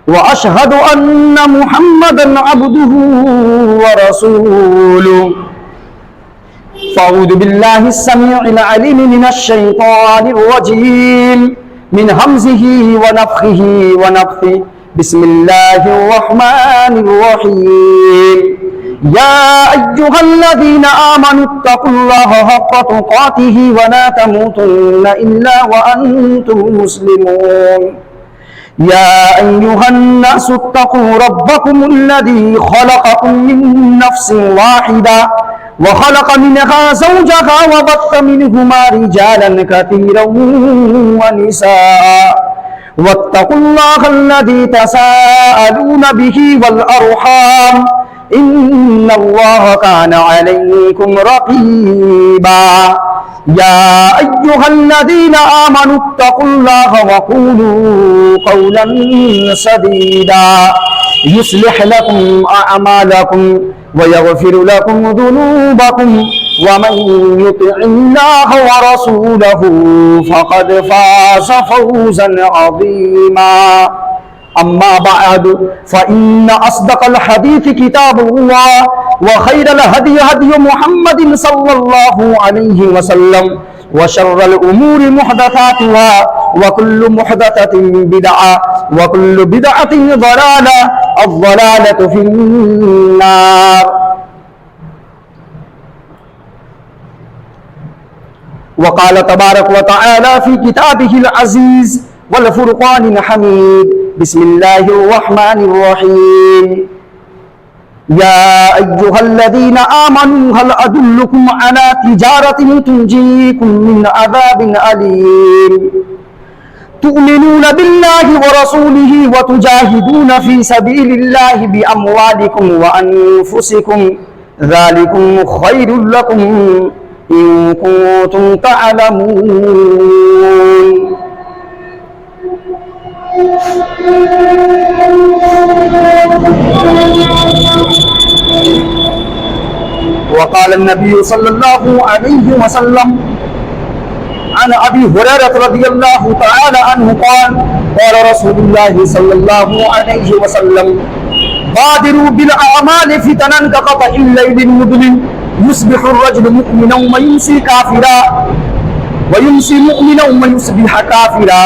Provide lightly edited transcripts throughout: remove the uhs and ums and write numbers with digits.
व अशहदु अन्ना मुहम्मदन अब्दुहु व रसूलुहु। फ़अऊज़ु बिल्लाहि स्समीइल अलीम मिनश शैतानिर रजीम मिन हम्ज़िही व नफ़्ख़िही व नफ़्ख़िही। बिस्मिल्लाहिर रहमानिर रहीम। या अय्युहल्लज़ीना आमनुत्तक़ुल्लाहा हक़्क़ तुक़ातिही व ला तमूतुन्ना इल्ला व अंतुम मुस्लिमून। या अय्युहन्नासु इत्तक़ू रब्बकुमुल्लज़ी ख़लक़कुम मिन नफ़्सिन वाहिदा व ख़लक़ मिनहा ज़ौजहा व बस्स मिनहुमा रिजालन कसीरन व निसाअ वत्तक़ुल्लाहल्लज़ी तसाअलूना बिही वल अर्हाम इन्नल्लाहा काना अलैकुम रक़ीबा। या अय्युहल्लज़ीना आमनुत्तक़ुल्लाहा व क़ूलू क़ौलन सदीदा युस्लिह लकुम अअमालकुम व यग़फिर लकुम ज़ुनूबकुम व मन युतिइल्लाह व रसूलहु फ़क़द फ़ाज़ फ़ौज़न अज़ीमा। अम्मा बअद फ़इन्न अस्दक़ल हदीस किताबुल्लाह व खैरल हदी हदी मुहम्मदिन सल्लल्लाहु अलैहि वसल्लम व शर्रल उमूरि मुहदसातुहा व कुल्लु मुहदसतिन बिदअह व कुल्लु बिदअतिन ज़लाला अज़्ज़लालतु फिन्नार। व क़ाल तबारक व तआला फ़ी किताबिहिल अज़ीज़ वल फ़ुरक़ानिल हमीद। बिस्मिल्लाहिर रहमानिर रहीम। या अय्युहल्लज़ीना आमनू हल अदुल्लुकुम अला तिजारतिन तुंजीकुम मिन अज़ाबिन अलीम तु'मिनूना बिल्लाहि व रसूलिही व तुजाहिदूना फी सबीलिल्लाहि बिअमवालिकुम व अनफुसिकुम ज़ालिकुम खैरुल लकुम इन कुंतुम तअलमून। वक़ाल नबी सल्लल्लाहु अलैहि वसल्लम अन अबी हुरैरा रज़ियल्लाहु तआला अन्हु क़ाल क़ाल रसूलुल्लाह सल्लल्लाहु अलैहि वसल्लम बादिरू बिल अमालि फितनन कक़तइल लैलिल मुज़लिम युस्बिहु अर्रजुलु मुमिनन व युमसी काफ़िरा व युमसी मुमिनन व युस्बिहु काफ़िरा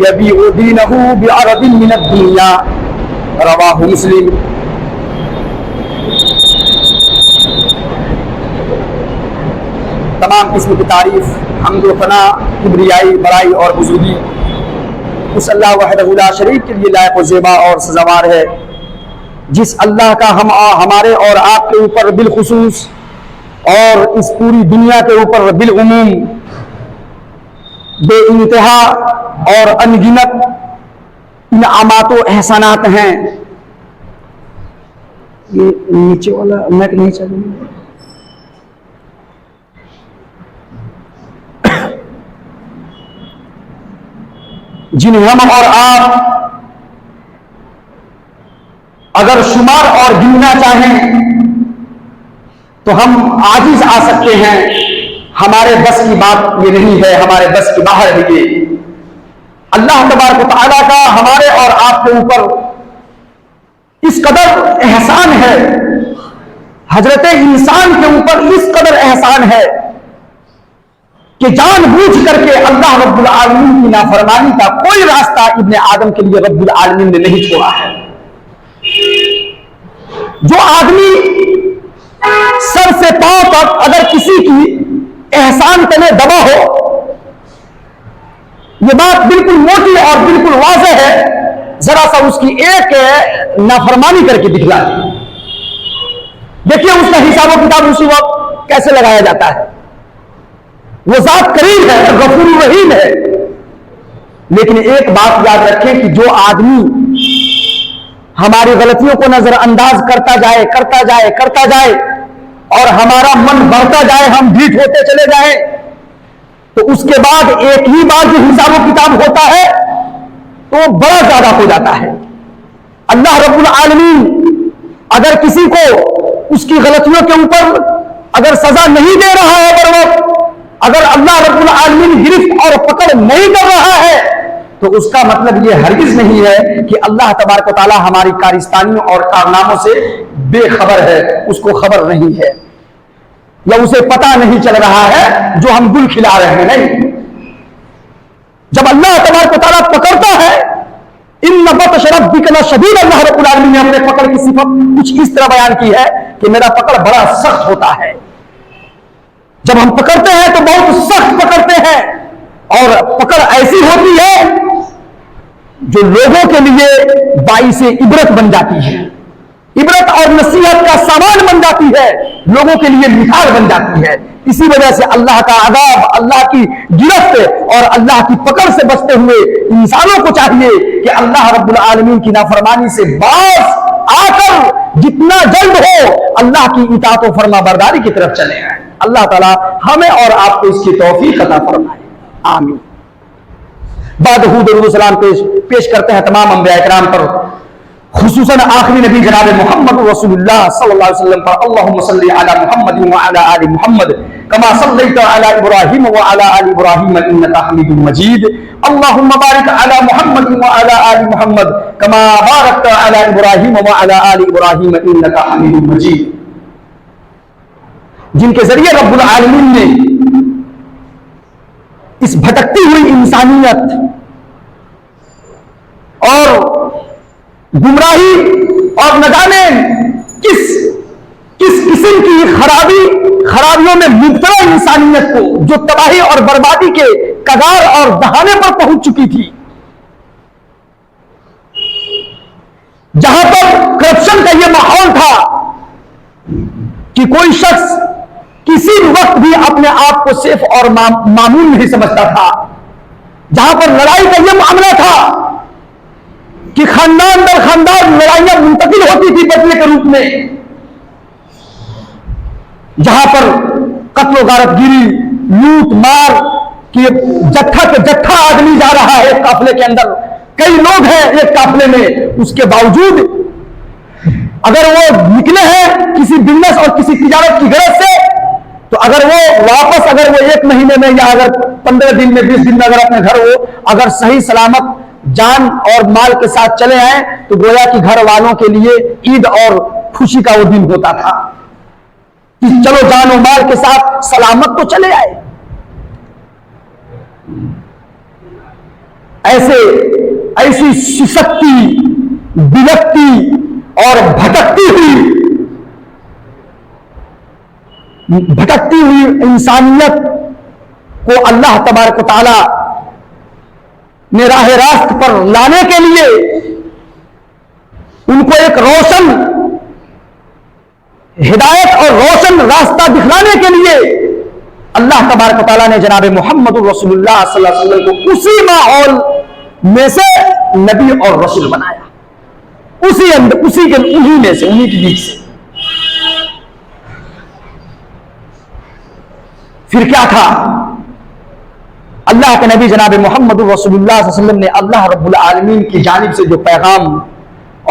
यबीउ दीनहु बिअरदिन मिनद दुनिया। रवाहु मुस्लिम। तमाम किस्म की तारीफ हम्द व सना किब्रियाई बड़ाई और बुजुर्गी उस अल्लाह वहदहु ला शरीक के लिए लायक व ज़ेबा और सज़ावार है, जिस अल्लाह का हमारे और आपके ऊपर बिलखुसूस और इस पूरी दुनिया के ऊपर बिलउमूम बेइंतहा और अनगिनत इनामात व एहसानात हैं। ये नीचे वाला नेट नहीं चलेगा। जिन्हें हम और आप अगर शुमार और गिनना चाहें तो हम आजिज आ सकते हैं। हमारे बस की बात ये नहीं है, हमारे बस की बाहर है ये। अल्लाह तबारक व तआला का हमारे और आपके ऊपर इस कदर एहसान है, हजरत इंसान के ऊपर इस कदर एहसान है कि जानबूझ करके अल्लाह रब्बुल आलमीन की नाफरमानी का कोई रास्ता इब्ने आदम के लिए रब्बुल आलमीन ने नहीं छोड़ा है। जो आदमी सर से पांव तक अगर किसी की एहसान तले दबा हो, ये बात बिल्कुल मोटी और बिल्कुल वाज़ेह है, जरा सा उसकी एक नाफरमानी करके दिखला देखिए उसका हिसाब किताब उसी वक्त कैसे लगाया जाता है। वो जात करीम है, गफूर रहीम है। लेकिन एक बात याद रखें कि जो आदमी हमारी गलतियों को नजरअंदाज करता जाए और हमारा मन बढ़ता जाए, हम ढीठ होते चले जाए, तो उसके बाद एक ही बार जो हिसाब किताब होता है तो बड़ा ज्यादा हो जाता है। अल्लाह रब्बुल आलमीन अगर किसी को उसकी गलतियों के ऊपर अगर सजा नहीं दे रहा है बर वक्त, अगर अल्लाह रब्बुल आलमीन गिरफ्त और पकड़ नहीं कर रहा है, तो उसका मतलब यह हरगिज नहीं है कि अल्लाह तबारक व तआला हमारी कारिस्तानियों और कारनामों से बेखबर है, उसको खबर नहीं है या उसे पता नहीं चल रहा है जो हम गुल खिला रहे हैं। नहीं, जब अल्लाह तबारक व तआला पकड़ता है, इन बत्श रब्बिक लशदीद, अल्लाह रब्बुल आलमीन ने अपने पकड़ की सिफत कुछ इस तरह बयान की है कि मेरा पकड़ बड़ा सख्त होता है। जब हम पकड़ते हैं तो बहुत सख्त पकड़ते हैं, और पकड़ ऐसी होती है जो लोगों के लिए बाइसे इबरत बन जाती है, इबरत और नसीहत का सामान बन जाती है, लोगों के लिए मिसाल बन जाती है। इसी वजह से अल्लाह का अज़ाब, अल्लाह की गिरफ्त और अल्लाह की पकड़ से बचते हुए इंसानों को चाहिए कि अल्लाह रब्बुल आलमीन की नाफरमानी से बाज आकर जितना जल्द हो अल्लाह की इताअत और फरमा बरदारी की तरफ चले आए। अल्लाह ताला हमें और आपको इसकी तौफीक अता फरमाए, आमीन। बाद दरूद सलाम पेश करते हैं तमाम अंबिया इकराम पर, खुसूसन आखिरी नबी जनाब मोहम्मद रसूलुल्लाह सल्लल्लाहु अलैहि वसल्लम पर। अल्लाहुम्मा सल्ली अला मुहम्मद व अला आलि मुहम्मद कमा सल्लैता अला इब्राहीम व अला आलि इब्राहीम इन्नका हमीदुम मजीद। अल्लाहुम्मा बारिक अला मुहम्मद व अला आलि मुहम्मद कमा बारकता अला इब्राहीम व अला आलि इब्राहीम इन्नका हमीदुम मजीद। जिनके जरिए रब्बुल आलमीन ने इस भटकती हुई इंसानियत और गुमराही और न जाने किस किस्म की खराबियों में मुब्तला इंसानियत को, जो तबाही और बर्बादी के कगार और दहाने पर पहुंच चुकी थी, जहां पर करप्शन का यह माहौल था कि कोई शख्स किसी वक्त भी अपने आप को सेफ और मामूल नहीं समझता था, जहां पर लड़ाई का यह मामला था कि खानदान दर खानदान लड़ाइयां मुंतकिल होती थी बदले के रूप में, जहां पर कत्ल गारतगिरी, लूट मार कि जत्था के जत्था आदमी जा रहा है एक काफिले के अंदर, कई लोग हैं एक काफिले में, उसके बावजूद अगर वो निकले हैं किसी बिजनेस और किसी तिजारत की गरज से, तो अगर वो वापस, अगर वो 1 महीने में या अगर 15 दिन में 20 दिन में अगर अपने घर हो अगर सही सलामत जान और माल के साथ चले आए, तो गोया कि घर वालों के लिए ईद और खुशी का वो दिन होता था कि चलो जान और माल के साथ सलामत तो चले आए। ऐसी सिसकती, बिलकती और भटकती हुई इंसानियत को अल्लाह तबारक व तआला ने राह रास्त पर लाने के लिए, उनको एक रोशन हिदायत और रोशन रास्ता दिखलाने के लिए अल्लाह तबारक व तआला ने जनाब मोहम्मद रसूलुल्लाह सल्लल्लाहु अलैहि वसल्लम को उसी माहौल में से नबी और रसूल बनाया, उन्हीं में से, उन्हीं के बीच से। फिर क्या था? अल्लाह के नबी जनाब मोहम्मद रसूलुल्लाह सल्लल्लाहु अलैहि वसल्लम ने अल्लाह रब्बुल आलमीन की जानिब से जो पैगाम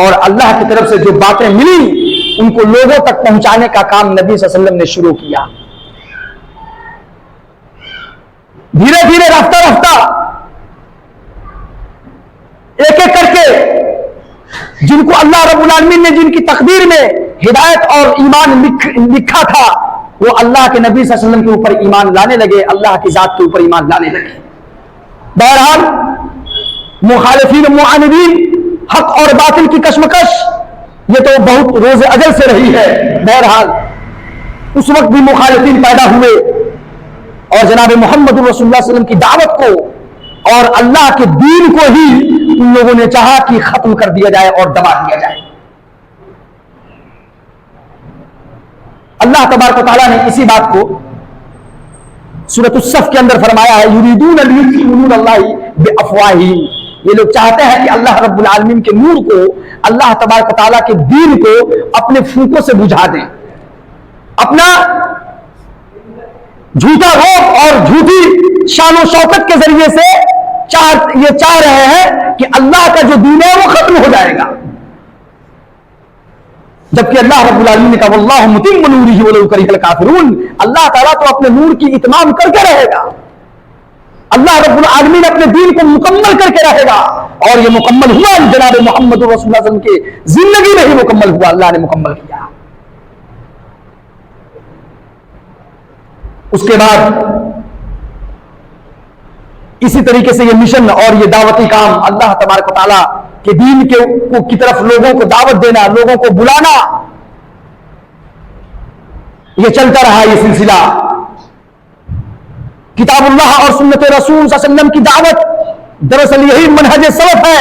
और अल्लाह की तरफ से जो बातें मिली उनको लोगों तक पहुंचाने का काम नबी सल्लल्लाहु अलैहि वसल्लम ने शुरू किया। धीरे धीरे रफ्ता रफ्ता एक एक करके जिनको अल्लाह रब्बुल आलमीन ने जिनकी तकदीर में हिदायत और ईमान लिखा था, वो अल्लाह के नबी सल्लल्लाहु अलैहि वसल्लम के ऊपर ईमान लाने लगे, अल्लाह की जात के ऊपर ईमान लाने लगे। बहरहाल मुखालिफीन मुआनिदीन, हक और बातिल की कशमकश ये तो बहुत रोज अजल से रही है। बहरहाल उस वक्त भी मुखालिफीन पैदा हुए और जनाब मोहम्मद रसूलुल्लाह सल्लल्लाहु अलैहि वसल्लम की दावत को और अल्लाह के दीन को ही उन लोगों ने चाहा कि खत्म कर दिया जाए और दबा दिया जाए। अल्लाह तबारक व तआला ने इसी बात को सूरत उस-सफ के अंदर फरमाया है, युरीदून लियुत्फिउ नूरल्लाहि बिअफ़वाहिहिम, ये लोग चाहते हैं कि अल्लाह रब्बुल आलमीन के नूर को, अल्लाह तबारक व तआला के दीन को अपने फूंकों से बुझा दें, अपना झूठा रौब और झूठी शान शौकत के जरिए से ये चाह रहे हैं कि अल्लाह का जो दीन है वो खत्म हो जाएगा, जबकि अल्लाह रब्बुल आलमीन ने कहा वल्लाहु मुतिम्मु नूरिही वलौ करिहल काफिरून, अल्लाह ताला तो अपने नूर की इत्माम करके रहेगा, अल्लाह रब्बुल आलमीन अपने दीन को मुकम्मल करके रहेगा, और ये मुकम्मल हुआ जनाब मोहम्मद रसूलुल्लाह सल्लल्लाहु अलैहि वसल्लम की जिंदगी में ही मुकम्मल हुआ, अल्लाह ने मुकम्मल किया। उसके बाद इसी तरीके से ये मिशन और ये दावती काम अल्लाह तबारक व तआला के दीन की तरफ लोगों को दावत देना, लोगों को बुलाना, ये चलता रहा ये सिलसिला। किताबुल्लाह और सुन्नत रसूल सल्लल्लाहु अलैहि वसल्लम की दावत दरअसल यही मनहज सलफ है,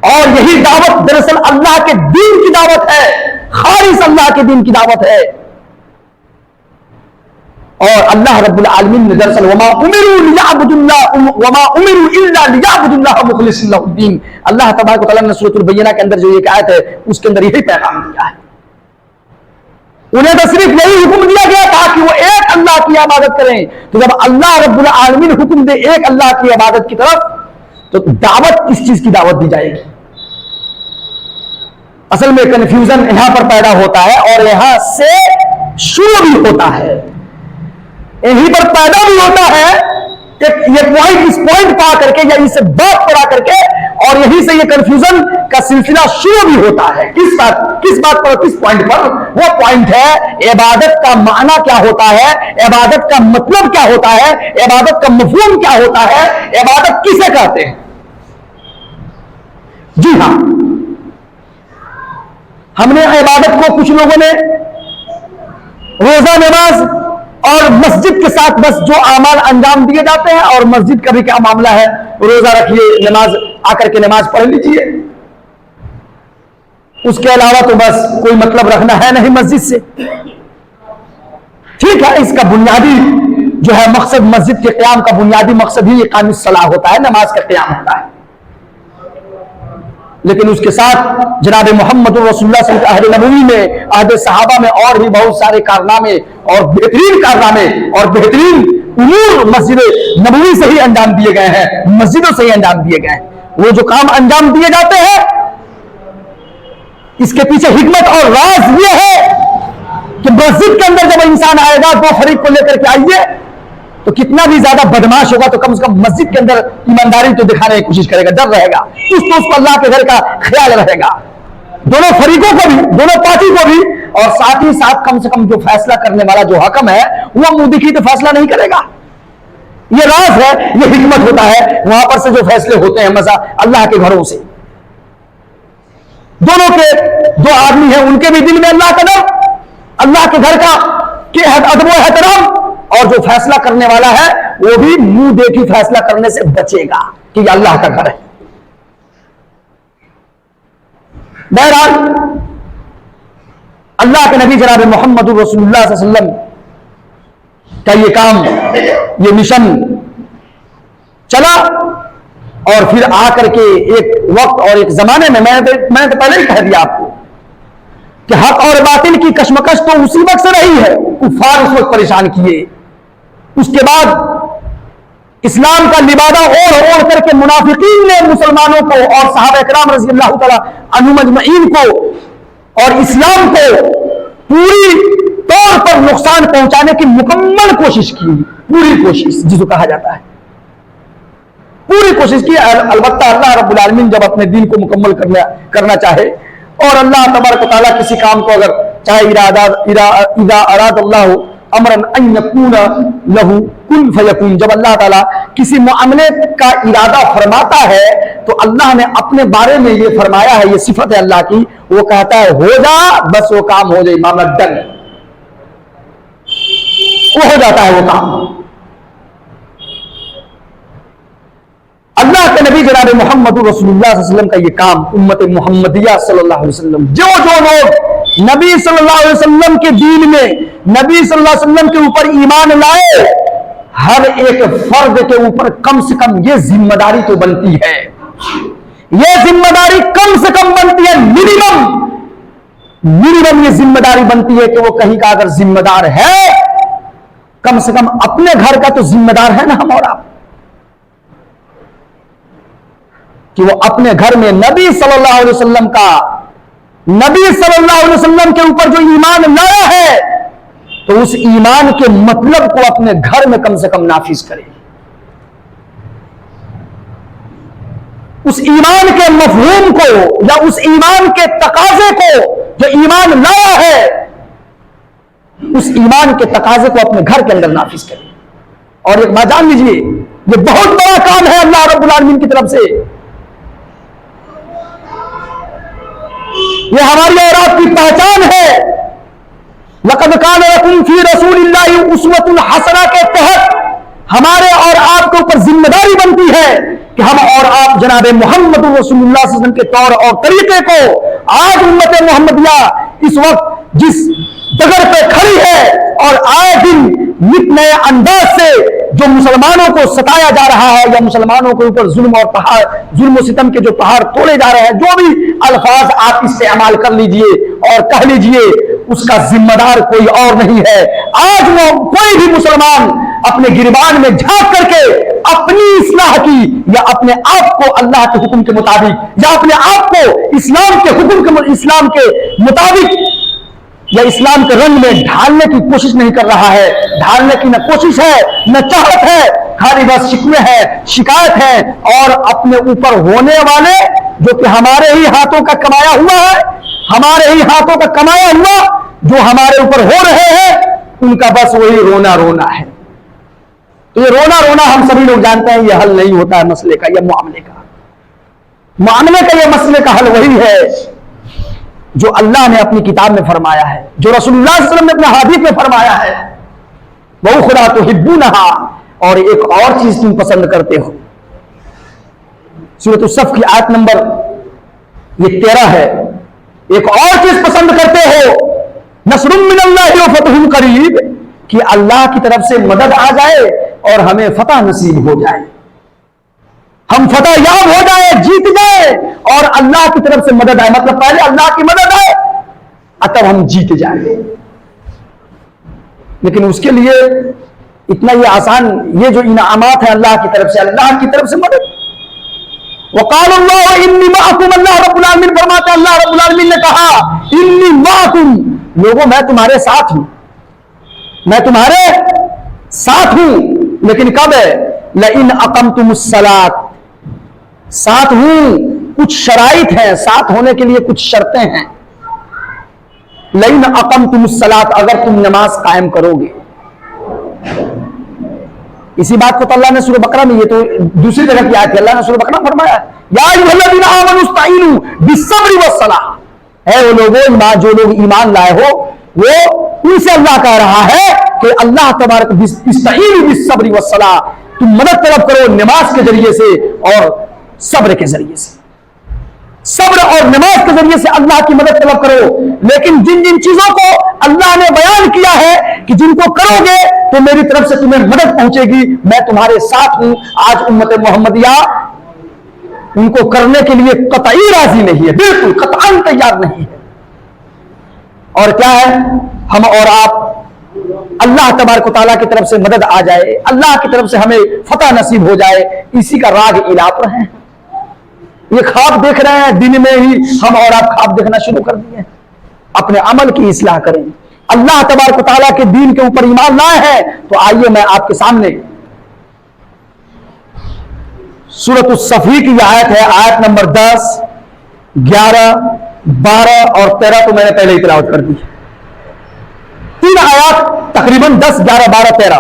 और यही दावत दरअसल अल्लाह के दीन की दावत है, खालिस अल्लाह के दीन की दावत है। और अल्लाह रब्बुल आलमीन ने दरअसल वमा उमिरू इल्ला लियअबुदुल्लाह मुखलिसीन लहुद्दीन, अल्लाह तबारक व तआला ने सूरह अल-बय्यिना के अंदर जो एक आयत है उसके अंदर यही पैगाम दिया है। उन्हें तो सिर्फ यही हुक्म दिया गया था कि वो एक अल्लाह की इबादत करें। तो जब अल्लाह रब्बुल आलमीन हुक्म दे एक अल्लाह की इबादत की तरफ, तो दावत किस चीज की दावत दी जाएगी? असल में कंफ्यूजन यहां पर पैदा होता है और यहां से शुरू भी होता है, यहीं पर पैदा भी होता है। ये पॉइंट इस पॉइंट पा करके या इसे बात पढ़ा करके, और यहीं से ये कंफ्यूजन का सिलसिला शुरू भी होता है। किस बात पर, किस पॉइंट पर? वो पॉइंट है इबादत का माना क्या होता है, इबादत का मतलब क्या होता है, इबादत का मफहूम क्या होता है, इबादत किसे कहते हैं। जी हां, हमने इबादत को कुछ लोगों ने रोजा नमाज और मस्जिद के साथ बस जो अमाल अंजाम दिए जाते हैं, और मस्जिद का भी क्या मामला है, रोजा रखिए, नमाज आकर के नमाज पढ़ लीजिए, उसके अलावा तो बस कोई मतलब रखना है नहीं मस्जिद से। ठीक है, इसका बुनियादी जो है मकसद, मस्जिद के क़याम का बुनियादी मकसद ही इक़ामत सलाह होता है, नमाज का क़याम होता है। लेकिन उसके साथ जनाब मोहम्मद रसूलुल्लाह सल्लल्लाहु अलैहि वसल्लम अहद नबवी में, अहद सहाबा में और भी बहुत सारे कारनामे और बेहतरीन कारनामे और बेहतरीन उमूर मस्जिद नबवी से ही अंजाम दिए गए हैं, मस्जिदों से ही अंजाम दिए गए हैं। वो जो काम अंजाम दिए जाते हैं, इसके पीछे हिकमत और राज ये है कि मस्जिद के अंदर जब इंसान आएगा, दो फरीक को लेकर के आइए, तो कितना भी ज्यादा बदमाश होगा तो कम से कम मस्जिद के अंदर ईमानदारी तो दिखाने की कोशिश करेगा, डर रहेगा, तो उसको अल्लाह के घर का ख्याल रहेगा, दोनों फरीकों को भी, दोनों पार्टी को भी। और साथ ही साथ कम से कम जो फैसला करने वाला जो हकम है, वो मुंह दिखी तो फैसला नहीं करेगा। ये राज है, ये हिकमत होता है वहां पर से जो फैसले होते हैं मजा अल्लाह के घरों से। दोनों के दो आदमी हैं, उनके भी दिल में अल्लाह का डर, अल्लाह के घर का के अदब व एहतराम, और जो फैसला करने वाला है वो भी मुंह देखी फैसला करने से बचेगा कि अल्लाह का घर है। बहरहाल अल्लाह के नबी जनाब मोहम्मद रसूलुल्लाह सल्लल्लाहु अलैहि वसल्लम का ये काम, ये मिशन चला, और फिर आकर के एक वक्त और एक जमाने में, मैंने तो पहले ही कह दिया आपको कि हक और बातिल की कशमकश तो उसी वक्त से रही है, कुफार उस वक्त परेशान किए। उसके बाद इस्लाम का लिबादा ओढ़ करके मुनाफिकीन ने मुसलमानों को और सहाबा इकराम रज़ी अल्लाह तआला अन्हुम अजमईन को और इस्लाम को पूरी तौर पर नुकसान पहुंचाने की मुकम्मल कोशिश की, पूरी कोशिश जिसको कहा जाता है, पूरी कोशिश की। अलबत्ता अल्लाह रब्बुल आलमीन जब अपने दीन को मुकम्मल करना चाहे, और अल्लाह तबारक व तआला किसी काम को अगर चाहे इदा अराद अल्लाह अमरन अन यकून लहू कुन फयकून, जब अल्लाह ताला किसी मामले का इरादा फरमाता है तो अल्लाह ने अपने बारे में ये फरमाया है, ये सिफत है अल्लाह की, वो कहता है हो जा, बस वो काम हो जाए, मामला डन, वो हो जाता है वो काम। अल्लाह के नबी जनाब मोहम्मद रसूलुल्लाह सल्लल्लाहु अलैहि वसल्लम का ये काम, उम्मत मुहम्मदिया सल्लल्लाहु अलैहि वसल्लम, जो लोग नबी सल्लल्लाहु अलैहि वसल्लम के दीन में, नबी सल्लल्लाहु अलैहि वसल्लम के ऊपर ईमान लाए, हर एक फर्द के ऊपर कम से कम ये जिम्मेदारी तो बनती है, ये जिम्मेदारी कम से कम बनती है, मिनिमम ये जिम्मेदारी बनती है कि वो कहीं का अगर जिम्मेदार है, कम से कम अपने घर का तो जिम्मेदार है ना हम और आप, कि वो अपने घर में नबी सल्लल्लाहु अलैहि वसल्लम का, नबी सल्लल्लाहु अलैहि वसल्लम के ऊपर जो ईमान लाया है, तो उस ईमान के मतलब को अपने घर में कम से कम नाफिज करे। उस ईमान के मफहूम को या उस ईमान के तकाजे को जो ईमान लाया है, उस ईमान के तकाजे को अपने घर के अंदर नाफिज करें। और एक बात जान लीजिए, ये बहुत बड़ा काम है अल्लाह रब्बुल आलमीन की तरफ से। ये हमारी और आपकी पहचान है। लक़द कान लकुम फी रसूलिल्लाहि उस्वतुन हसना के तहत हमारे और आपके ऊपर जिम्मेदारी बनती है कि हम और आप जनाब मोहम्मद रसूलुल्लाह सल्लल्लाहु अलैहि वसल्लम के तौर और तरीके को आज उम्मत मोहम्मदिया इस वक्त जिस डगर पे खड़ी है और आए दिन नित नए अंदाज से जो मुसलमानों को सताया जा रहा है या मुसलमानों के ऊपर जुल्म और पहाड़, जुल्म सितम के जो पहाड़ तोड़े जा रहे हैं, जो भी अल्फाज आप इससे अमल कर लीजिए और कह लीजिए, उसका जिम्मेदार कोई और नहीं है। आज वो कोई भी मुसलमान अपने गिरबान में झांक करके अपनी इस्लाह की या अपने आप को अल्लाह के हुक्म के मुताबिक या अपने आप को इस्लाम के हुक्म के इस्लाम के मुताबिक या इस्लाम के रंग में ढालने की कोशिश नहीं कर रहा है। ढालने की न कोशिश है न चाहत है, खाली बस शिकवे है, शिकायत है और अपने ऊपर होने वाले जो कि हमारे ही हाथों का कमाया हुआ है, हमारे ही हाथों का कमाया हुआ जो हमारे ऊपर हो रहे हैं, उनका बस वही रोना रोना है। तो ये रोना रोना हम सभी लोग जानते हैं, ये हल नहीं होता है मसले का या मामले का। मामले का ये मसले का हल वही है जो अल्लाह ने अपनी किताब में फरमाया है, जो रसूलुल्लाह सल्लल्लाहु अलैहि वसल्लम ने अपने हदीस में फरमाया है। वो खुदा तो हिब्बुनहा, और एक और चीज तुम पसंद करते हो। सूरत उस-सफ़ की आयत नंबर ये 13 है। एक और चीज पसंद करते हो, नस्रुम मिनल्लाहि व फतहुन करीब, कि अल्लाह की तरफ से मदद आ जाए और हमें फतह नसीब हो जाए, हम फतह याब हो जाए, जीत जाए और अल्लाह की तरफ से मदद आए। मतलब पहले अल्लाह की मदद आए तब हम जीत जाए। लेकिन उसके लिए इतना ये आसान, ये जो इनामात है अल्लाह की तरफ से, अल्लाह की तरफ से मदद। वक़ाल अल्लाह इन्नी माअकुम, अल्लाह रब्बुल आलमीन फरमाते, अल्लाह रब्बुल आलमीन ने कहा इन्नी माअकुम, लोगों मैं तुम्हारे साथ हूं, मैं तुम्हारे साथ हूं। लेकिन कब है? लइन अक़मतुमुस्सलात, साथ हूं, कुछ शराइत हैं, साथ होने के लिए कुछ शर्तें हैं। लइन अक़मतुमुस्सलात, अगर तुम नमाज कायम करोगे। इसी बात को तो अल्लाह ने सूरह बकरा में, ये तो दूसरी जगह की आयत है, अल्लाह ने सूरह बकरा में फरमाया या अय्युहल्लज़ीना आमनू इस्तईनू बिस्सब्रि वस्सलाह, है वो लोगों जो लोग ईमान लाए हो, वो उनसे अल्लाह कह रहा है कि अल्लाह तबारक इस्तईनू बिस्सब्रि वस्सलाह, तुम मदद तलब करो नमाज के जरिए से और सब्र के जरिए से, सब्र और नमाज के जरिए से अल्लाह की मदद तलब करो। लेकिन जिन जिन चीजों को अल्लाह ने बयान किया है कि जिनको करोगे तो मेरी तरफ से तुम्हें मदद पहुंचेगी, मैं तुम्हारे साथ हूं, आज उम्मत मोहम्मदिया उनको करने के लिए कतई राजी नहीं है, बिल्कुल कतई तैयार नहीं है। और क्या है, हम और आप अल्लाह तबारक व तआला की तरफ से मदद आ जाए, अल्लाह की तरफ से हमें फतह नसीब हो जाए, इसी का राग इलाप रहे हैं। ये ख्वाब देख रहे हैं, दिन में ही हम और आप ख्वाब देखना शुरू कर दिए। अपने अमल की इस्लाह करें, अल्लाह तबारक व तआला के दीन के ऊपर ईमान लाए हैं। तो आइए मैं आपके सामने सूरत उस-सफ़ी की आयत है, आयत नंबर 10, 11, 12 और 13 तो मैंने पहले ही तिलावत कर दी। 3 आयत तकरीबन 10, 11, 12, 13,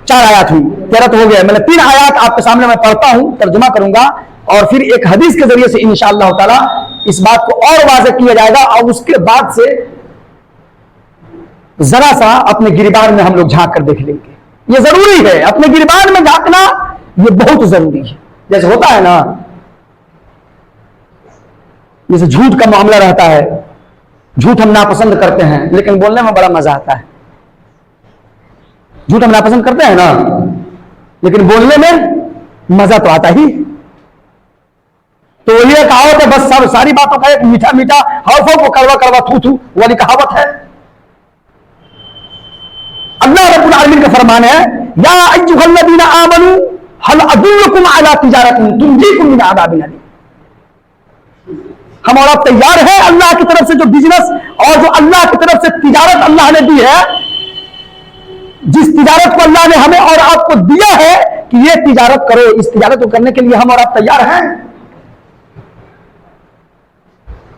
4 आयत हुई, 13 तो हो गया। मैंने 3 आयत आपके सामने मैं पढ़ता हूं, तर्जुमा करूंगा और फिर एक हदीस के जरिए से इंशाअल्लाह ताला इस बात को और वाज़ेह किया जाएगा। और उसके बाद से जरा सा अपने गिरबान में हम लोग झांक कर देख लेंगे। ये जरूरी है, अपने गिरबान में झांकना ये बहुत जरूरी है। जैसे होता है ना, जैसे झूठ का मामला रहता है, झूठ हम नापसंद करते हैं लेकिन बोलने में बड़ा मजा आता है। झूठ हम नापसंद करते हैं ना, लेकिन बोलने में मजा तो आता ही। तो ये कहावत है, बस सब सारी बातों का एक मीठा मीठा हाव को कड़वा कड़वा थू थू वाली कहावत है। अल्लाह रब्बुल आलमीन का फरमान है, या अय्युहल्लज़ीना आमनू हल अदुल्लुकुम अला तिजारतिन तुंजीकुम मिन अज़ाबिन अलीम। हम और आप तैयार हैं अल्लाह की तरफ से जो बिजनेस और जो अल्लाह की तरफ से तिजारत अल्लाह ने दी है, जिस तिजारत को अल्लाह ने हमें और आपको दिया है कि ये तिजारत करो, इस तिजारत को करने के लिए हम और आप तैयार हैं?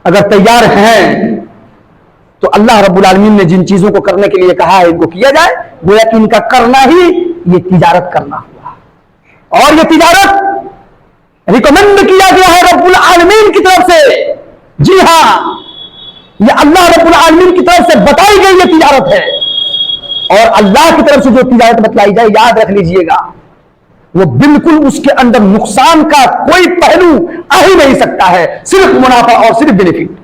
अगर तैयार हैं तो अल्लाह रब्बुल आलमीन ने जिन चीजों को करने के लिए कहा है इनको किया जाए, गोया कि इनका करना ही ये तिजारत करना हुआ। और ये तिजारत रिकमेंड किया गया है रब्बुल आलमीन की तरफ से। जी हां, ये अल्लाह रब्बुल आलमीन की तरफ से बताई गई ये तिजारत है। और अल्लाह की तरफ से जो तिजारत बतलाई जाए, याद रख लीजिएगा, वो बिल्कुल उसके अंदर नुकसान का कोई पहलू आ ही नहीं सकता है, सिर्फ मुनाफा और सिर्फ बेनिफिट।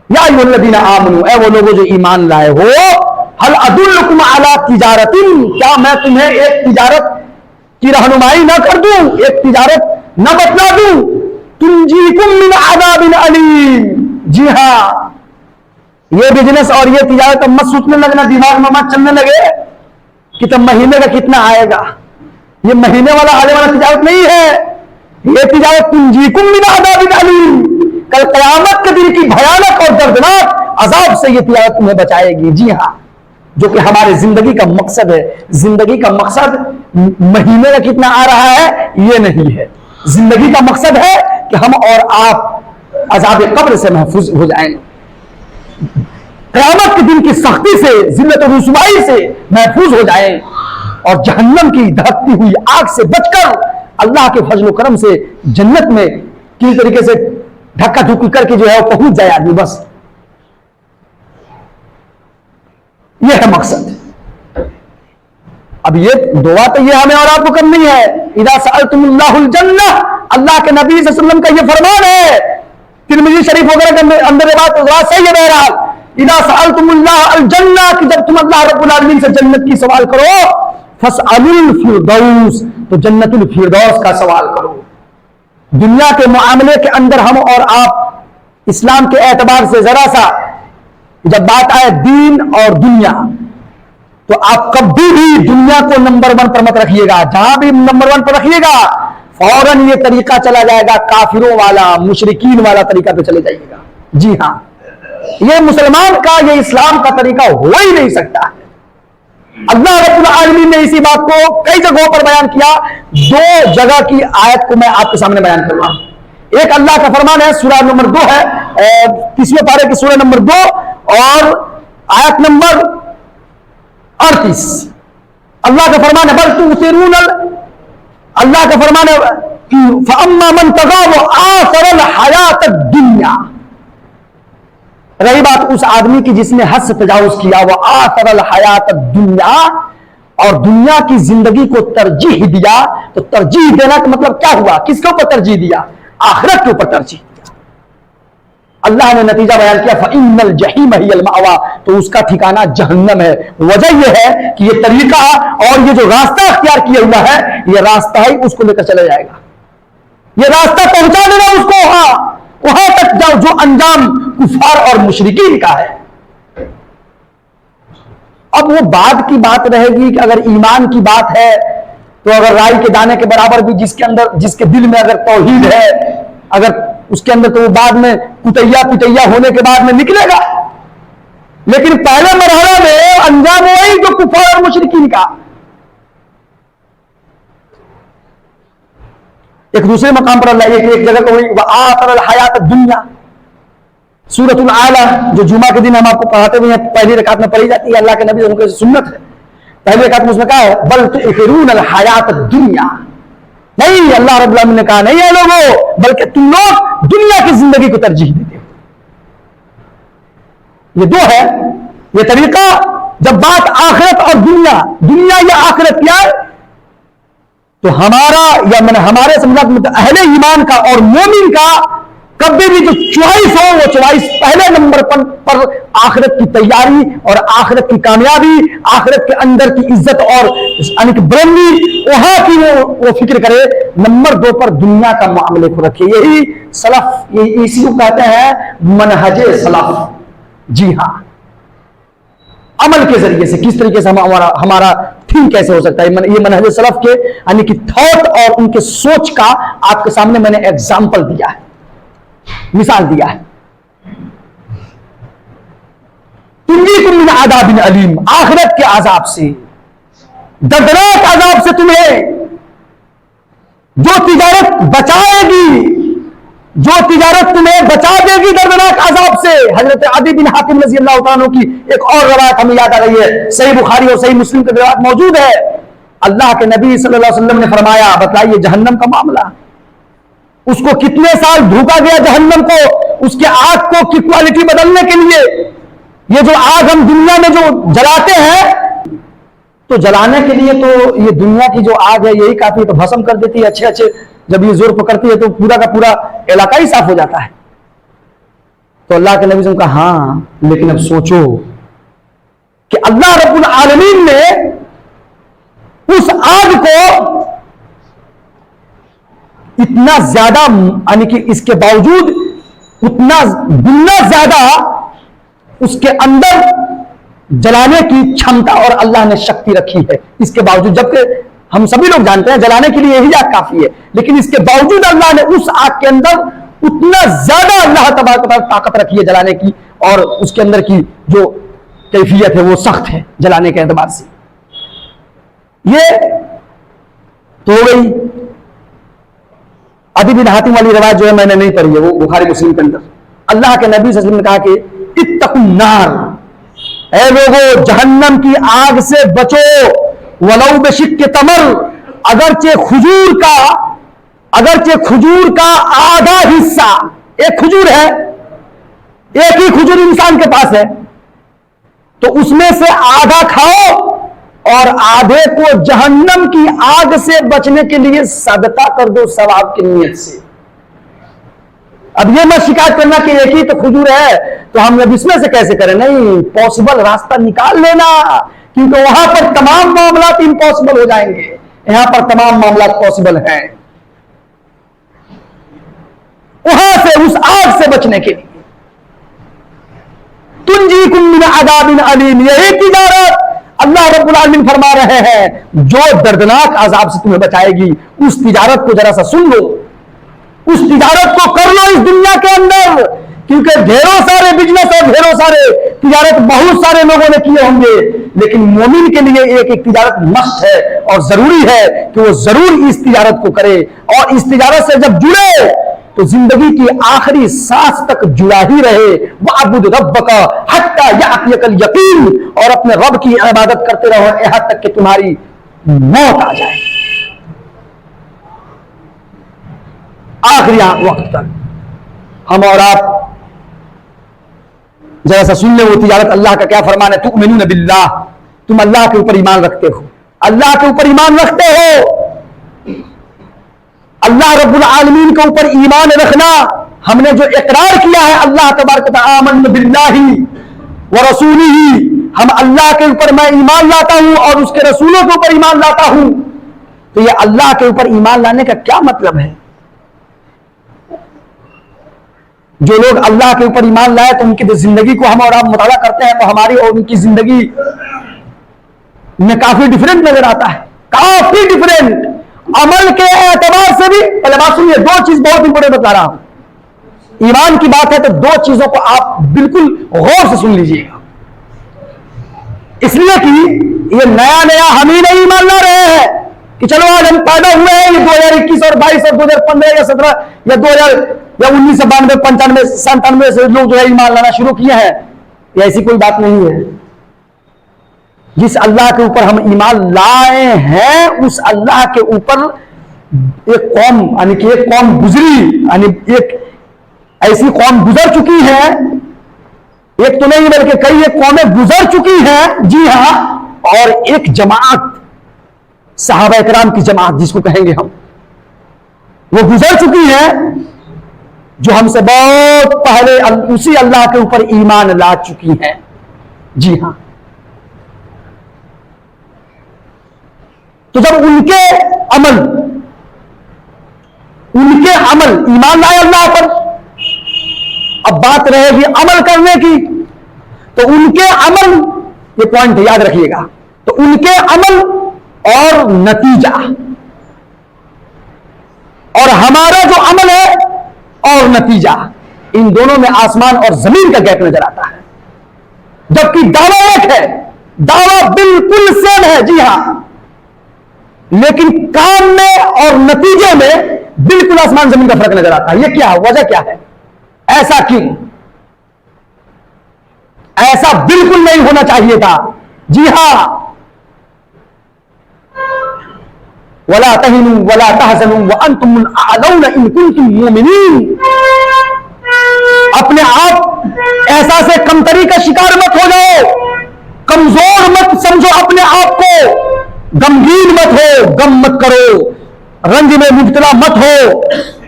या अय्युहल्लज़ीना आमनू, ऐ वो लोगों जो ईमान लाए हो, हल अदुल्लुकुम अला तिजारतिन, क्या मैं तुम्हें एक तिजारत की रहनुमाई ना कर दूं, एक तिजारत न बतला दूं, तुंजीकुम मिन अज़ाबिन अलीम। जी हां, ये बिजनेस और ये तिजारत अब मत सोचने लगना, दिमाग में मत चलने लगे कि तब महीने का कितना आएगा। ये महीने वाला आने वाला तिजारत नहीं है, ये तिजारत तुंजीकुम मिन अज़ाबिन अलीम, कल क़यामत के दिन की भयानक और दर्दनाक अजाब से ये तिजारत तुम्हें बचाएगी। जी हां, जो कि हमारे जिंदगी का मकसद है। जिंदगी का मकसद महीने का कितना आ रहा है ये नहीं है, जिंदगी का मकसद है कि हम और आप अजाब कब्र से महफूज हो जाएं, क़यामत के दिन की सख्ती से, जिल्लत और रुसवाई से महफूज हो जाएं, और जहन्नम की धड़कती हुई आग से बचकर अल्लाह के फजल करम से जन्नत में किसी तरीके से धक्का धुक्की करके जो है वो पहुंच जाए आदमी। बस ये है मकसद। अब ये दुआ तो ये हमें और आपको करनी है, इदा सअलतुमुल्लाहुल जन्नह, अल्लाह के नबी सल्लल्लाहु अलैहि वसल्लम का ये फरमान है, तिरमिज़ी शरीफ वगैरह के अंदर ये बात सही है। बहरहाल इदा सअलतुमुल्लाहल जन्नह, कि जब तुम अल्लाह रब्बुल आलमीन से जन्नत की सवाल करो, फसअलुल फिरदौस, तो जन्नतुल फिरदौस का सवाल करो। दुनिया के मामले के अंदर हम और आप इस्लाम के एतबार से जरा सा जब बात आए दीन और दुनिया, तो आप कभी भी दुनिया को नंबर 1 पर मत रखिएगा। जहां भी नंबर 1 पर रखिएगा, फौरन ये तरीका चला जाएगा काफिरों वाला, मुशरिकीन वाला तरीका पे चले जाइएगा। जी हां, ये मुसलमान का, ये इस्लाम का तरीका हो ही नहीं सकता है। अल्लाह रब्बुल आलमीन ने इसी बात को कई जगहों पर बयान किया। 2 जगह की आयत को मैं आपके सामने बयान करूंगा। एक अल्लाह का फरमान है, सूरह नंबर 2 है, 30वें पारे की सूरह नंबर 2 और आयत नंबर 38। अल्लाह का फरमान है, बल तुसिरून, अल्लाह का फरमान है, फअम्मा मन तग़ा व आसरल हयात दुनिया। रही बात उस आदमी की जिसने हद से तजावुज किया, वह आसरल हयात दुनिया, और दुनिया की जिंदगी को तरजीह दिया। तो तरजीह देना का मतलब क्या हुआ, किसके ऊपर तरजीह दिया, आखिरत के ऊपर तरजीह दिया। अल्लाह ने नतीजा बयान किया, फ़इन्नल जहीम हियल मअवा, तो उसका ठिकाना जहन्नम है। वजह यह है कि यह तरीका और ये जो रास्ता अख्तियार किया हुआ है, यह रास्ता ही उसको लेकर चला जाएगा, यह रास्ता पहुंचा देगा उसको वहां तक जाओ जो अंजाम कुफार और मुशरिकीन का है। अब वो बाद की बात रहेगी कि अगर ईमान की बात है तो अगर राई के दाने के बराबर भी जिसके अंदर, जिसके दिल में अगर तौहीद है, अगर उसके अंदर, तो वो बाद में कुतैया पिटैया होने के बाद में निकलेगा। लेकिन पहले मरहला में अंजाम वही जो कुफार और मुशरिकीन का। एक दूसरे मकाम पर अल्लाह एक जगह को आखिरल हयात दुनिया, सूरतुल आला, जो जुमा के दिन हम आपको पढ़ाते हुए हैं, पहली रकात में पढ़ी जाती है, अल्लाह के नबी उनकी सुन्नत है। पहली रकात में उसमें कहा है, बल तुसिरून हयात दुनिया, नहीं, अल्लाह रब्बुल आलमीन ने कहा नहीं है लोगों, बल्कि तुम लोग दुनिया की जिंदगी को तरजीह देते हो। ये 2 है, ये तरीका। जब बात आखिरत और दुनिया, दुनिया या आखिरत क्या है, तो हमारा या मैंने हमारे समझा अहले ईमान का और मोमिन का कभी भी जो चॉइस हो, वो चॉइस पहले नंबर पर आखिरत की तैयारी और आखिरत की कामयाबी, आखिरत के अंदर की इज्जत और बुलंदी, वहां की वो फिक्र करे। नंबर 2 पर दुनिया का मामले को रखे। यही सलफ, इसी को कहते हैं मनहजे सलफ। जी हां, अमल के जरिए से किस तरीके से हमारा थिंक कैसे हो सकता है, ये मनहज सलफ के यानी कि थॉट और उनके सोच का आपके सामने मैंने एग्जाम्पल दिया है, मिसाल दिया है। तुंजीकुम मिन अज़ाबिन अलीम, आखिरत के अजाब से, दर्दनाक अजाब से तुम्हें जो तिजारत बचाएगी, जो तिजारत तुम्हें बचा देगी दर्दनाक अजाब से। हजरत अदी बिन हातिम रज़ी अल्लाह तआला अन्हु की एक और रवायत हमें याद आ रही है, सही बुखारी और सही मुस्लिम की रवायत मौजूद है। अल्लाह के नबी सल्लल्लाहु अलैहि वसल्लम ने फरमाया, बतलाइए जहन्नम का मामला, उसको कितने साल धोखा गया जहन्नम को, उसके आग को की क्वालिटी बदलने के लिए। ये जो आग हम दुनिया में जो जलाते हैं, तो जलाने के लिए तो ये दुनिया की जो आग है यही काफी है, तो भस्म कर देती है अच्छे अच्छे, जब ये जोर पकड़ती है तो पूरा का पूरा इलाका ही साफ हो जाता है। तो अल्लाह के नबी ने कहा हाँ, लेकिन अब सोचो कि अल्लाह रब्बुल आलमीन ने उस आग को इतना ज्यादा, यानी कि इसके बावजूद उतना दुगना ज्यादा उसके अंदर जलाने की क्षमता और अल्लाह ने शक्ति रखी है। इसके बावजूद, जबकि हम सभी लोग जानते हैं जलाने के लिए यही आग काफी है, लेकिन इसके बावजूद अल्लाह ने उस आग के अंदर उतना ज्यादा अल्लाह तबारक व तआला ताकत रखी है जलाने की, और उसके अंदर की जो कैफियत है वो सख्त है जलाने के एतबार से। ये तो हो गई अदी बिन हातिम वाली रवायत, जो है मैंने नहीं पढ़ी है, वो बुखारी मुस्लिम के अंदर। अल्लाह के नबी सल्लल्लाहु अलैहि वसल्लम ने कहा कि इत्तकुन नार, ऐ लोगों जहन्नम की आग से बचो, वलौ बिशिक्के तमर, अगरचे खजूर का आधा हिस्सा, एक खजूर है, एक ही खजूर इंसान के पास है, तो उसमें से आधा खाओ और आधे को जहन्नम की आग से बचने के लिए सदका कर दो सवाब की नीयत से। अब ये मत शिकायत करना कि एक ही तो खजूर है तो हम अब इसमें से कैसे करें, नहीं, पॉसिबल रास्ता निकाल लेना, क्योंकि वहां पर तमाम मामला इम्पॉसिबल हो जाएंगे, यहां पर तमाम मामला पॉसिबल हैं। वहां से उस आग से बचने के लिए तुंजीकुम मिन अज़ाबिन अलीम, यही तिजारत अल्लाह रब्बुल आलमीन फरमा रहे हैं जो दर्दनाक अजाब से तुम्हें बचाएगी। उस तिजारत को जरा सा सुन लो, उस तिजारत को कर लो इस दुनिया के अंदर, क्योंकि ढेरों सारे बिजनेस और ढेरों सारे तिजारत बहुत सारे लोगों ने किए होंगे, लेकिन मोमिन के लिए एक एक तिजारत मस्ट है और जरूरी है कि वो जरूर इस तिजारत को करे। और इस तिजारत से जब जुड़े तो जिंदगी की आखिरी सांस तक जुड़ा ही रहे। वअब्दुद रब्बका हत्ता यातियकल यकीन, और अपने रब की इबादत करते रहो यहां तक कि तुम्हारी मौत आ जाए, आखिरी वक्त तक। हम और आप जरा सा सुन ले वो तिजारत, अल्लाह का क्या फरमान है। तुमिनून बिल्लाह, तुम अल्लाह के ऊपर ईमान रखते हो, अल्लाह के ऊपर ईमान रखते हो। अल्लाह रब्बुल आलमीन के ऊपर ईमान रखना, हमने जो इकरार किया है अल्लाह तबारक व तआला आमन्नु बिल्लाहि व रसूलिही, हम अल्लाह के ऊपर मैं ईमान लाता हूं और उसके रसूलों के ऊपर ईमान लाता हूं। तो ये अल्लाह के ऊपर ईमान लाने का क्या मतलब है। जो लोग अल्लाह के ऊपर ईमान लाए तो उनकी जिंदगी को हम और आप मुताला करते हैं तो हमारी और उनकी जिंदगी में काफी डिफरेंट नजर आता है, काफी डिफरेंट। अमल के एतबार से भी, पहले बात सुनिए, दो चीज बहुत इंपोर्टेंट बता रहा हूं। ईमान की बात है तो दो चीजों को आप बिल्कुल गौर से सुन लीजिएगा, इसलिए कि ये नया नया हम ही नहीं ईमान ला रहे हैं कि चलो आज हम पैदा हुए हैं, ये 2021 और 22 और 2015 या 17 या 2000 या 1992 95 97 से लोग जो है ईमान लाना शुरू किए हैं। ये ऐसी कोई बात नहीं है। जिस अल्लाह के ऊपर हम ईमान लाए हैं उस अल्लाह के ऊपर एक कौम, यानी कि एक कौम गुजरी, यानी एक ऐसी कौम गुजर चुकी है, एक तो नहीं बल्कि कई एक कौमें गुजर चुकी हैं, जी हां, और एक जमात, सहाबा इकराम की जमात जिसको कहेंगे हम, वो गुजर चुकी है जो हमसे बहुत पहले उसी अल्लाह के ऊपर ईमान ला चुकी हैं। जी हां, तो जब उनके अमल ईमान लाए अल्लाह पर, अब बात रहेगी अमल करने की, तो उनके अमल, ये पॉइंट याद रखिएगा, तो उनके अमल और नतीजा और हमारा जो अमल है और नतीजा, इन दोनों में आसमान और जमीन का गैप नजर आता है। जबकि दावा एक है, दावा बिल्कुल सेम है, जी हां, लेकिन काम में और नतीजे में बिल्कुल आसमान जमीन का फर्क नजर आता है। यह क्या है, वजह क्या है, ऐसा क्यों? ऐसा बिल्कुल नहीं होना चाहिए था। जी हां, वला तहिनु वला तहज़नु व अंतुमुल अअलौना इन कुंतुम मुमिनीन। अपने आप एहसास से कमतरी का शिकार मत हो जाओ, कमजोर मत समझो अपने आप को, गमगीन मत हो, गम मत करो, रंज में मुब्तला मत हो।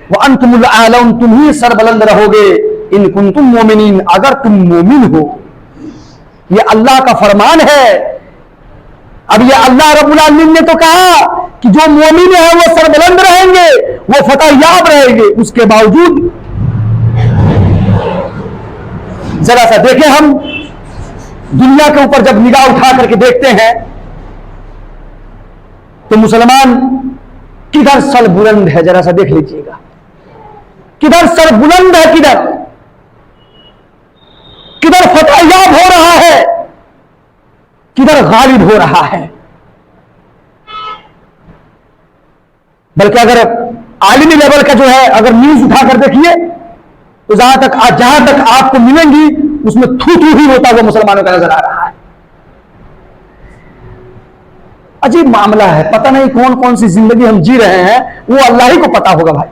व अंतुमुल अअलौन, तुम ही सरबुलंद रहोगे, इन कुंतुम मुमिनीन, अगर तुम मोमिन हो। यह अल्लाह का फरमान है। अब ये अल्लाह रब्बुल आलमीन ने तो कहा कि जो मोमिन है वो सरबुलंद रहेंगे, वो फतह याब रहेंगे। उसके बावजूद जरा सा देखें, हम दुनिया के ऊपर जब निगाह उठा करके देखते हैं तो मुसलमान किधर सर बुलंद है, जरा सा देख लीजिएगा, किधर सर बुलंद है, किधर फतह याब हो रहा है, किधर गालिब हो रहा है। बल्कि अगर आलिमी लेवल का जो है, अगर न्यूज उठाकर देखिए तो जहां तक आपको मिलेंगी उसमें थू थू ही होता हुआ मुसलमानों का नजर आ रहा है। अजीब मामला है, पता नहीं कौन कौन सी जिंदगी हम जी रहे हैं, वो अल्लाह ही को पता होगा भाई।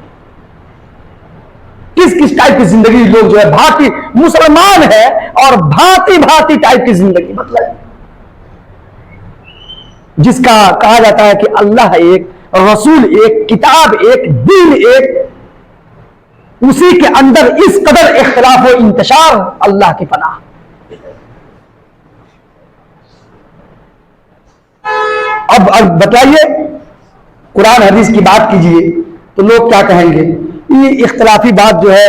किस किस टाइप की जिंदगी लोग जो है, भांति मुसलमान है और भांति भांति टाइप की जिंदगी, मतलब जिसका कहा जाता है कि अल्लाह एक, रसूल एक, किताब एक, दीन एक, उसी के अंदर इस कदर इख्तिलाफ व इंतशार, अल्लाह की पनाह। अब बताइए, कुरान हदीस की बात कीजिए तो लोग क्या कहेंगे, ये इख्तिलाफी बात जो है,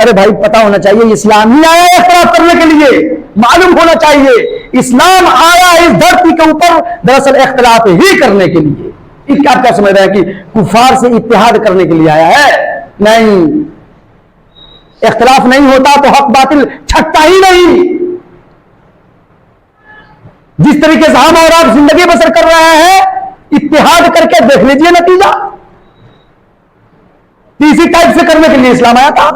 अरे भाई पता होना चाहिए इस्लाम ही आया है इख्तिलाफ करने के लिए, मालूम होना चाहिए इस्लाम आया इस धरती के ऊपर दरअसल इख्तिलाफ ही करने के लिए। क्या क्या समझ रहे हैं कि कुफार से इत्तेहाद करने के लिए आया है? नहीं, इख्तिलाफ नहीं होता तो हक बातिल छटता ही नहीं। जिस तरीके से हम और आप जिंदगी बसर कर रहे हैं, इत्तेहाद करके देख लीजिए नतीजा। इसी टाइप से करने के लिए इस्लाम आया था।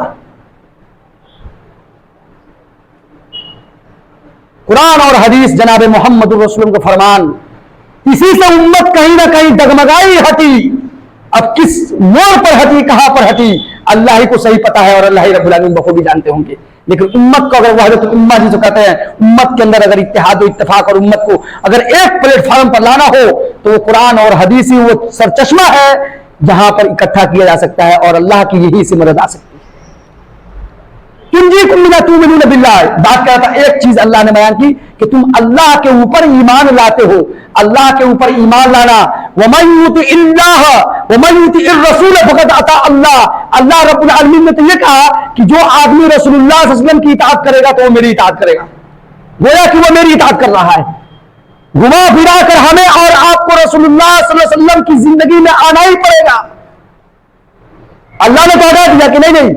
कुरान और हदीस जनाब मोहम्मद रसूल का फरमान, इसी से उम्मत कहीं ना कहीं डगमगाई हटी। अब किस मोड़ पर हटी, कहां पर हटी, अल्लाह ही को सही पता है और अल्लाह ही रब्बुल आलमीन बखूबी जानते होंगे। लेकिन उम्मत को अगर वहदत उम्मा जिसे कहते हैं, उम्मत के अंदर अगर इत्तेहाद और इत्तेफाक और उम्मत को अगर एक प्लेटफॉर्म पर लाना हो तो वो कुरान और हदीस ही वो सरचश्मा है जहां पर इकट्ठा किया जा सकता है और अल्लाह की यही से मदद आ सकती है। बात करता एक चीज अल्लाह ने बयान की कि तुम अल्लाह के ऊपर ईमान लाते हो, अल्लाह के ऊपर ईमान लाना। रसूल फकत अता अल्लाह, अल्लाह रब्बुल आलमीन ने तो यह कहा कि जो आदमी रसूलुल्लाह सल्लल्लाहु अलैहि वसल्लम की इताअत करेगा तो वो मेरी इताअत करेगा। गोया कि वो मेरी इताअत कर रहा है। घुमा फिरा कर हमें और आपको रसूलुल्लाह सल्लल्लाहु अलैहि वसल्लम की जिंदगी में आना ही पड़ेगा। अल्लाह ने तो हटा दिया कि नहीं नहीं,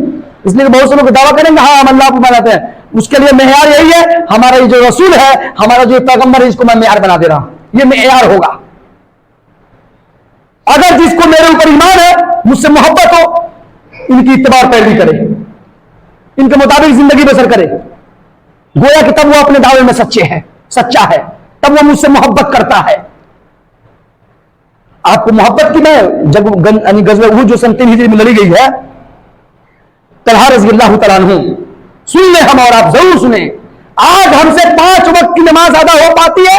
इसलिए बहुत से लोग दावा करेंगे हाँ हम अल्लाह को बनाते हैं, उसके लिए मेयार यही है, हमारा ये जो रसूल है, हमारा जो पैगंबर है, इसको मैं मेयार बना दे रहा हूं, ये मेयार होगा। अगर जिसको मेरे ऊपर ईमान है, मुझसे मोहब्बत हो, इनकी इत्तिबा पैरवी करे, इनके मुताबिक जिंदगी बसर करे, गोया कि तब वो अपने दावे में सच्चे हैं, सच्चा है, तब वो मुझसे मोहब्बत करता है। आपको मोहब्बत की मैं जब गज़वा उहद जो सन 3 हिजरी में लड़ी गई है, तलहा रज़ी अल्लाह तआला अन्हु, सुन ले हम और आप जरूर सुने। आज हमसे 5 वक्त की नमाज अदा हो पाती है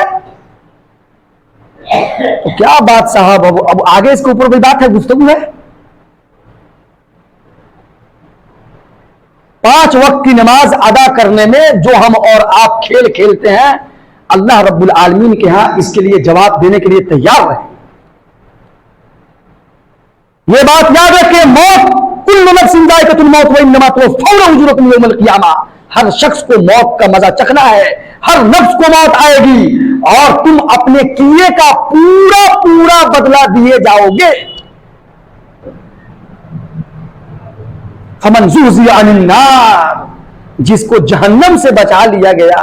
तो क्या बात साहब, अब आगे इसके ऊपर कोई बात है, गुफ्तगू है। 5 वक्त की नमाज अदा करने में जो हम और आप खेल खेलते हैं, अल्लाह रब्बुल आलमीन के यहां इसके लिए जवाब देने के लिए तैयार है। यह बात याद रखें, मौत कुल्लु नफ्सिन ज़ाइक़तुल मौत व इन्नमा तुवफ़्फ़ौना उजूरकुम यौमल क़ियामा, हर शख्स को मौत का मजा चखना है, हर नफ्स को मौत आएगी और तुम अपने किए का पूरा पूरा बदला दिए जाओगे। फमन ज़ुहज़िया अनिन नार, जिसको जहन्नम से बचा लिया गया,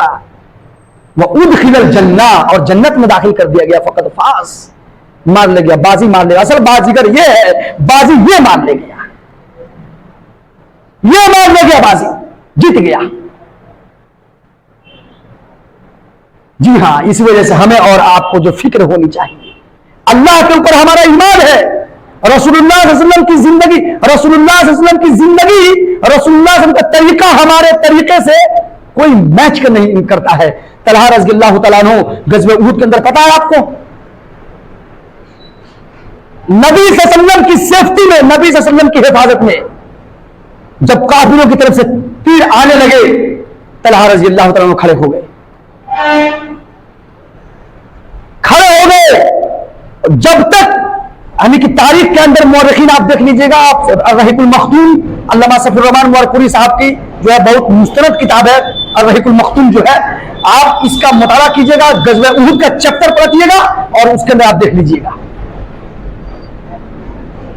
वह उदखिलल जन्ना, और जन्नत में दाखिल कर दिया गया। फकत फास, मार ले गया, बाजी मार ले गया। असल बाजीगर ये है, बाजी ये मार ले गया, ये मार ले गया, बाजी जीत गया। जी हां, इस वजह से हमें और आपको जो फिक्र होनी चाहिए, अल्लाह के ऊपर हमारा ईमान है, रसूलुल्लाह सल्लल्लाहु अलैहि वसल्लम की जिंदगी, रसूलुल्लाह सल्लल्लाहु अलैहि वसल्लम की जिंदगी, रसूलुल्लाह सल्लल्लाहु अलैहि वसल्लम का तरीका हमारे तरीके से कोई मैच कर नहीं करता है। तलहा रज़ियल्लाहु तआला अन्हु गज़वे उहद के अंदर, पता है आपको, नबी सल्लल्लाहु अलैहि वसल्लम की सेफ्टी में, नबी सल्लल्लाहु अलैहि वसल्लम की हिफाजत में, जब काफिरों की तरफ से तीर आने लगे, तलहा रज़ियल्लाहु तआला अन्हु खड़े हो गए, खड़े हो गए। जब तक, यानी कि तारीख के अंदर मौरखीन आप देख लीजिएगा, आप अर्रहीकुल मख्तूम, अल्लामा सफीउर रहमान मुबारकपुरी साहब की जो है बहुत मुस्तनद किताब है अर्रहीकुल मख्तूम जो है, आप इसका मुताला कीजिएगा, गज़वे उहद का चैप्टर पढ़िएगा और उसके अंदर आप देख लीजिएगा,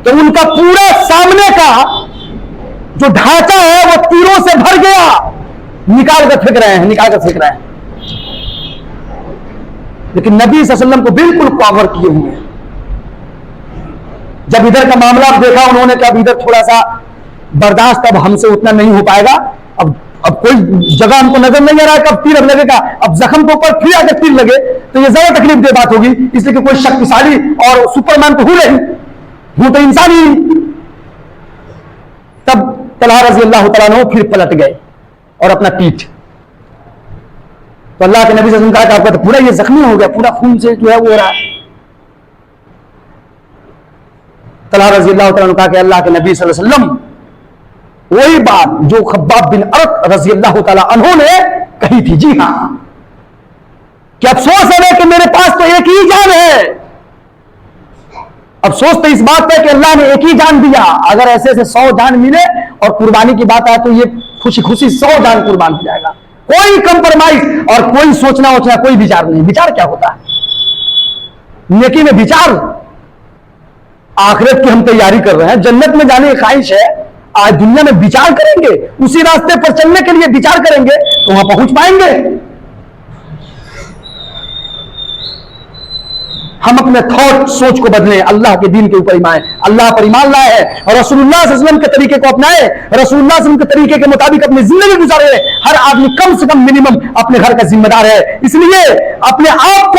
तो उनका पूरा सामने का जो ढांचा है वो तीरों से भर गया। निकाल कर फेंक रहे हैं, निकाल कर फेंक रहे हैं, लेकिन नबी सल्लल्लाहु अलैहि वसल्लम को बिल्कुल कवर किए हुए हैं। जब इधर का मामला देखा उन्होंने कि अब इधर थोड़ा सा बर्दाश्त अब हमसे उतना नहीं हो पाएगा, अब कोई जगह हमको नजर नहीं आ रहा है कब तीर अब लगेगा, अब जख्म के ऊपर फिर आकर तीर लगे तो ये ज्यादा तकलीफ दे बात होगी, इसलिए कि कोई शक्तिशाली और सुपरमैन तो हूं नहीं, हूं तो इंसान ही। तब तलहा रज़ियल्लाहु तआला अन्हु फिर पलट गए और अपना पीठ, तो अल्लाह के नबी सल्लल्लाहु अलैहि वसल्लम कहा आपका तो पूरा ये जख्मी हो गया, पूरा खून से जो है वो हो रहा है। तलहा रज़ियल्लाहु तआला अन्हु कहा कि अल्लाह के नबी सल्लल्लाहु अलैहि वसल्लम वही बात जो खब्बाब बिन अरत रज़ियल्लाहु तआला अन्हु ने कही थी। जी हां, कि अफसोस है कि मेरे पास तो एक ही जान है, अफसोस तो इस बात पर कि अल्लाह ने एक ही जान दिया, अगर ऐसे ऐसे 100 जान मिले और कुर्बानी की बात आए तो ये खुशी खुशी 100 जान कुर्बान हो जाएगा, कोई कंप्रोमाइज और कोई सोचना वोचना कोई विचार नहीं। विचार क्या होता है? नेकी में विचार, आखिरत की हम तैयारी कर रहे हैं, जन्नत में जाने की ख्वाहिश है, आज दुनिया में विचार करेंगे, उसी रास्ते पर चलने के लिए विचार करेंगे तो वहां पहुंच पाएंगे। हम अपने थॉट सोच को बदलें, अल्लाह के दीन के ऊपर ईमान, अल्लाह पर ईमान लाए हैं और रसूलुल्लाह सल्लल्लाहु अलैहि वसल्लम के तरीके को अपनाए, रसूलुल्लाह सल्लल्लाहु अलैहि वसल्लम के तरीके के मुताबिक अपनी जिंदगी गुजारे। हर आदमी कम से कम मिनिमम अपने घर का जिम्मेदार है, इसलिए अपने आप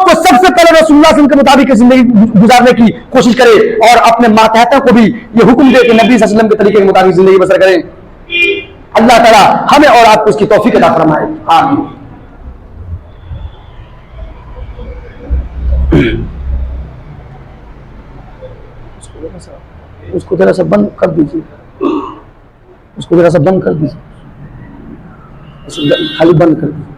को सबसे पहले रसूलुल्लाह सल्लल्लाहु अलैहि वसल्लम के मुताबिक जिंदगी गुजारने की कोशिश करे और अपने मातहतों को भी ये हुक्म दे कि नबी सल्लल्लाहु अलैहि वसल्लम के तरीके के मुताबिक जिंदगी बसर करें। अल्लाह ताला हमें और आपको इसकी तौफीक अता फरमाए, आमीन। उसको जरा सा बंद कर दीजिए, उसको जरा सा बंद कर दीजिए, खाली बंद कर दीजिए।